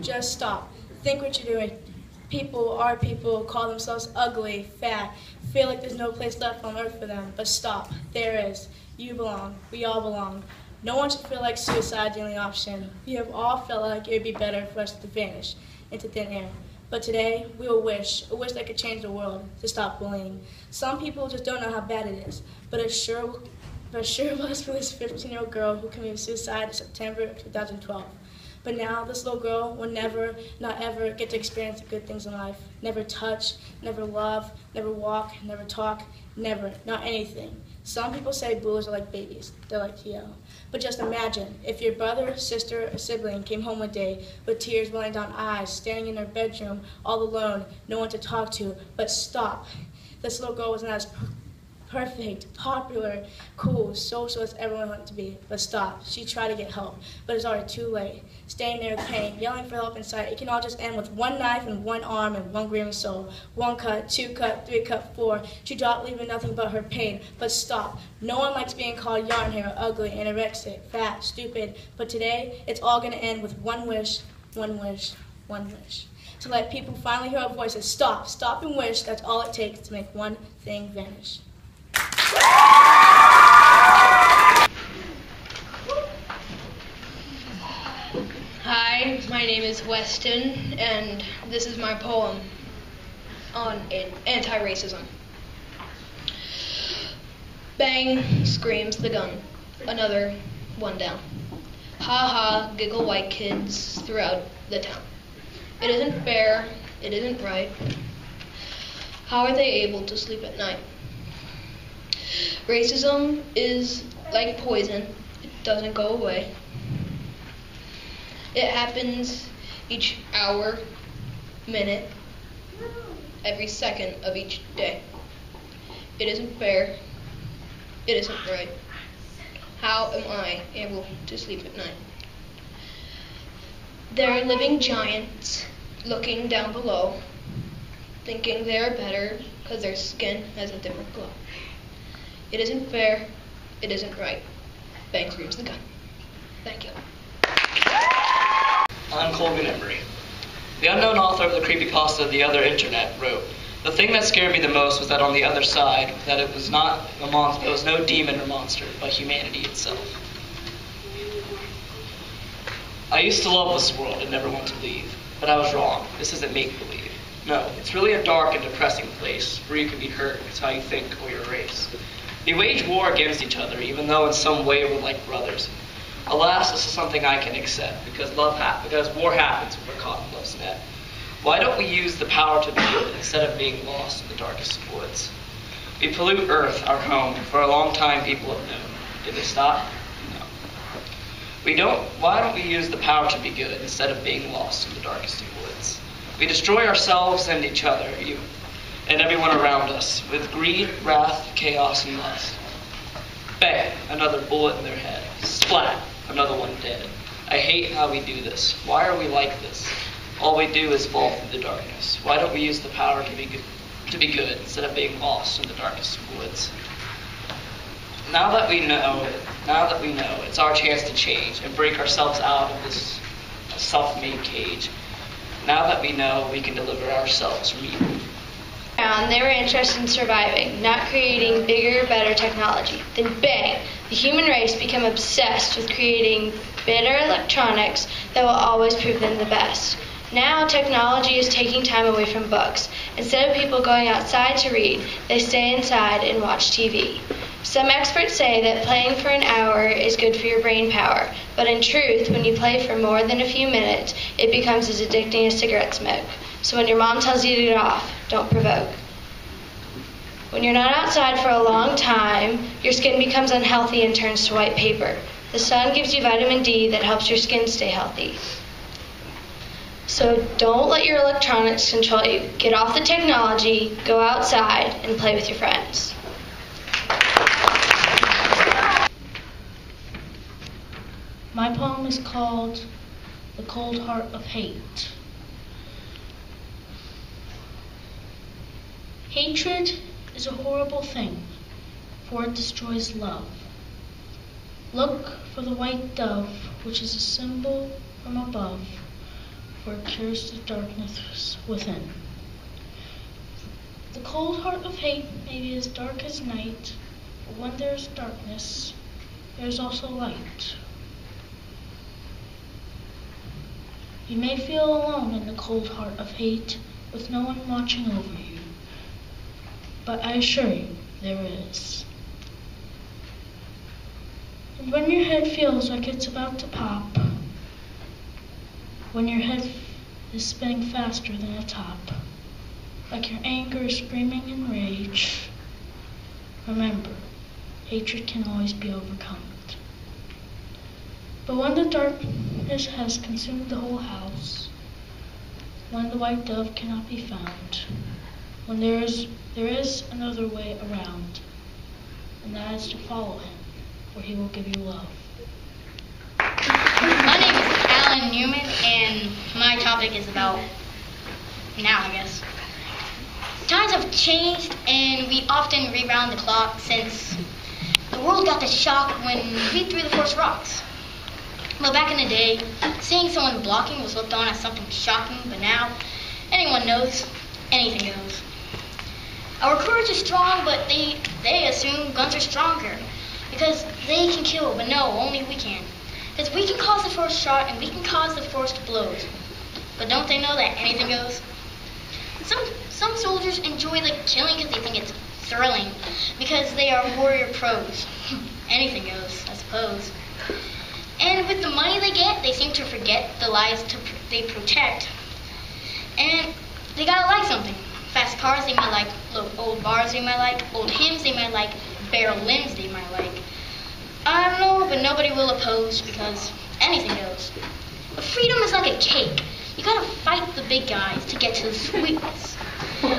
Just stop. Think what you're doing. People are people, call themselves ugly, fat, feel like there's no place left on earth for them. But stop. There is. You belong. We all belong. No one should feel like suicide is the only option. We have all felt like it would be better for us to vanish into thin air. But today, we will wish, a wish that could change the world, to stop bullying. Some people just don't know how bad it is, but it sure was for this 15-year-old girl who committed suicide in September of 2012. But now, this little girl will never, not ever, get to experience the good things in life. Never touch, never love, never walk, never talk, never, not anything. Some people say bullies are like babies. They like to yell. But just imagine, if your brother, sister, or sibling came home one day with tears welling down eyes, standing in their bedroom, all alone, no one to talk to. But stop. This little girl was not as perfect, popular, cool, social as everyone wanted to be. But stop. She tried to get help, but it's already too late. Staying there with pain, yelling for help inside, it can all just end with one knife and one arm and one grieving soul. One cut, two cut, three cut, four. She dropped, leaving nothing but her pain. But stop. No one likes being called yarn hair, ugly, anorexic, fat, stupid. But today, it's all going to end with one wish, one wish, one wish. To let people finally hear our voices. Stop. Stop and wish. That's all it takes to make one thing vanish. Hi, my name is Weston, and this is my poem on anti-racism. Bang, screams the gun. Another one down. Ha ha, giggle white kids throughout the town. It isn't fair, it isn't right. How are they able to sleep at night? Racism is like poison. It doesn't go away. It happens each hour, minute, every second of each day. It isn't fair. It isn't right. How am I able to sleep at night? There are living giants looking down below, thinking they are better because their skin has a different glow. It isn't fair. It isn't right. Bang screams the gun. Thank you. I'm Colgan Emery. The unknown author of the creepypasta The Other Internet wrote, "The thing that scared me the most was that on the other side, that it was not a monster, it was no demon or monster, but humanity itself." I used to love this world and never want to leave, but I was wrong. This isn't make-believe. No, it's really a dark and depressing place where you can be hurt. It's how you think or your race. We wage war against each other, even though in some way we're like brothers. Alas, this is something I can accept, because war happens when we're caught in love's net. Why don't we use the power to be good instead of being lost in the darkest of woods? We pollute Earth, our home. For a long time, people have known. Did they stop? No. Why don't we use the power to be good instead of being lost in the darkest of woods? We destroy ourselves and each other, and everyone around us, with greed, wrath, chaos, and lust. Bang, another bullet in their head. Splat, another one dead. I hate how we do this. Why are we like this? All we do is fall through the darkness. Why don't we use the power to be good instead of being lost in the darkest of woods? Now that we know, it's our chance to change and break ourselves out of this self-made cage. Now that we know, we can deliver ourselves from evil. They were interested in surviving, not creating bigger, better technology. Then bang, the human race became obsessed with creating better electronics that will always prove them the best. Now technology is taking time away from books. Instead of people going outside to read, they stay inside and watch TV. Some experts say that playing for an hour is good for your brain power, but in truth, when you play for more than a few minutes, it becomes as addicting as cigarette smoke. So when your mom tells you to get off, don't provoke. When you're not outside for a long time, your skin becomes unhealthy and turns to white paper. The sun gives you vitamin D that helps your skin stay healthy. So don't let your electronics control you. Get off the technology, go outside, and play with your friends. My poem is called The Cold Heart of Hate. Hatred is a horrible thing, for it destroys love. Look for the white dove, which is a symbol from above, for it cures the darkness within. The cold heart of hate may be as dark as night, but when there is darkness, there is also light. You may feel alone in the cold heart of hate, with no one watching over you. But I assure you, there is. And when your head feels like it's about to pop, when your head is spinning faster than a top, like your anger is screaming in rage, remember, hatred can always be overcome. But when the darkness has consumed the whole house, when the white dove cannot be found, when there is another way around, and that is to follow him, where he will give you love. My name is Alan Newman, and my topic is about now, I guess. Times have changed, and we often rewound the clock since the world got the shock when we threw the first rocks. Well, back in the day, seeing someone blocking was looked on as something shocking, but now anyone knows anything goes. Our courage is strong, but they assume guns are stronger because they can kill, but no, only we can. Because we can cause the first shot and we can cause the first blows. But don't they know that anything goes? Some soldiers enjoy killing because they think it's thrilling, because they are warrior pros. Anything goes, I suppose. And with the money they get, they seem to forget the lives they protect. And they gotta like something. Fast cars they might like, old bars they might like, old hymns they might like, bare limbs they might like. I don't know, but nobody will oppose because anything goes. But freedom is like a cake. You gotta fight the big guys to get to the sweetness. Do you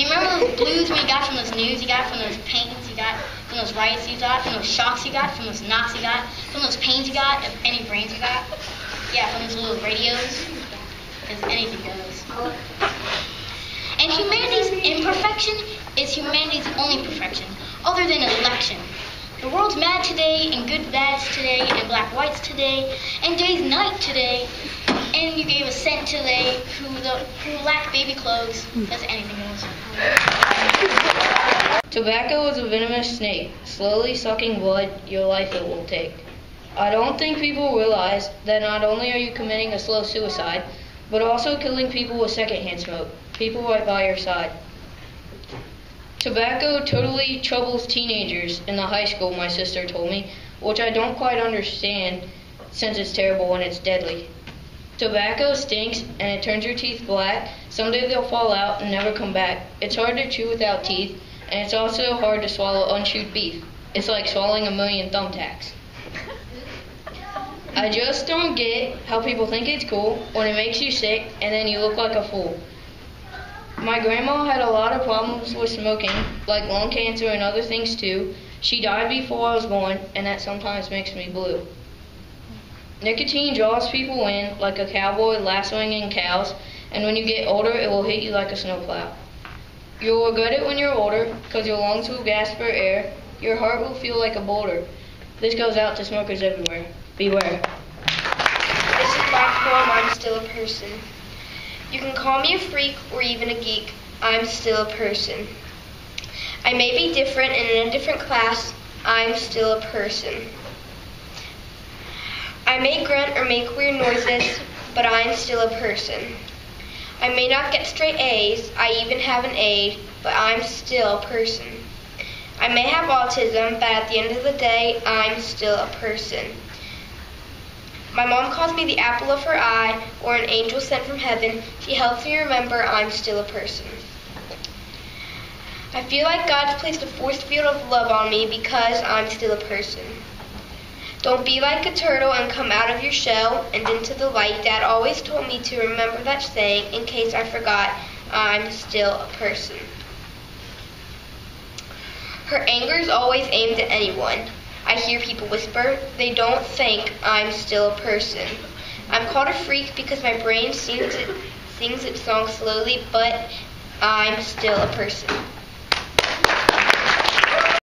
remember those blues we got from those news you got, from those pains you got, from those riots you got, from those shocks you got, from those knocks you got, from those pains you got, of any brains you got? Yeah, from those little radios. Because anything goes. And humanity's imperfection is humanity's only perfection, other than election. The world's mad today, and good bads today, and black whites today, and day's night today, and you gave a cent today who lack baby clothes, as anything goes. Tobacco is a venomous snake, slowly sucking blood, your life it will take. I don't think people realize that not only are you committing a slow suicide, but also killing people with secondhand smoke, people right by your side. Tobacco totally troubles teenagers in the high school, my sister told me, which I don't quite understand since it's terrible and it's deadly. Tobacco stinks and it turns your teeth black. Someday they'll fall out and never come back. It's hard to chew without teeth, and it's also hard to swallow unchewed beef. It's like swallowing 1,000,000 thumbtacks. I just don't get how people think it's cool when it makes you sick and then you look like a fool. My grandma had a lot of problems with smoking, like lung cancer and other things too. She died before I was born, and that sometimes makes me blue. Nicotine draws people in like a cowboy lassoing in cows, and when you get older, it will hit you like a snowplow. You'll regret it when you're older, because your lungs will gasp for air. Your heart will feel like a boulder. This goes out to smokers everywhere. Beware. This is my poem, I'm still a person. You can call me a freak or even a geek. I'm still a person. I may be different and in a different class. I'm still a person. I may grunt or make weird noises, but I'm still a person. I may not get straight A's, I even have an A, but I'm still a person. I may have autism, but at the end of the day, I'm still a person. My mom calls me the apple of her eye, or an angel sent from heaven. She helps me remember I'm still a person. I feel like God's placed a force field of love on me because I'm still a person. Don't be like a turtle and come out of your shell and into the light. Dad always told me to remember that saying in case I forgot I'm still a person. Her anger is always aimed at anyone. I hear people whisper, they don't think I'm still a person. I'm called a freak because my brain sings its song slowly, but I'm still a person.